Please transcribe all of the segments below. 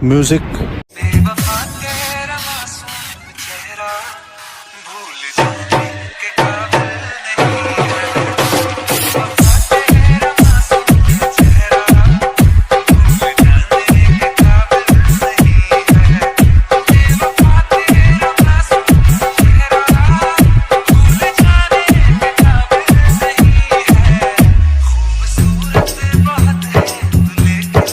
Music. बेवफा तेरा मासूम चेहरा भूल जाने के काबिल नहीं है। बेवफा तेरा मासूम चेहरा भूल जाने के काबिल नहीं है। बेवफा तेरा मासूम चेहरा भूल जाने के काबिल नहीं है। खूबसूरत बहुत है तू लेकिन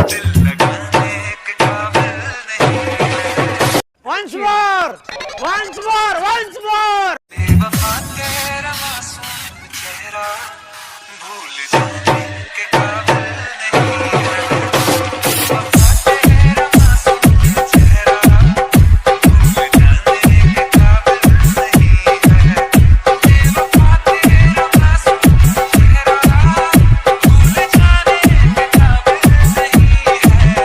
दिल लगाने के काबिल नहीं है। Once more! Once more! Once more! बेवफा तेरा मासूम चेहरा भूल जाने के काबिल नहीं है। बेवफा तेरा मासूम चेहरा भूल जाने के काबिल नहीं है। बेवफा तेरा मासूम चेहरा भूल जाने के काबिल नहीं है।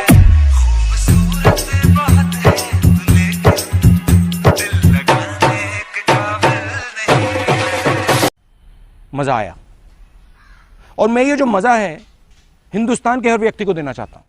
खूबसूरत बहुत है तू लेकिन दिल लगाने के काबिल नहीं है। मज़ा आया, और मैं ये जो मज़ा है हिंदुस्तान के हर व्यक्ति को देना चाहता हूँ।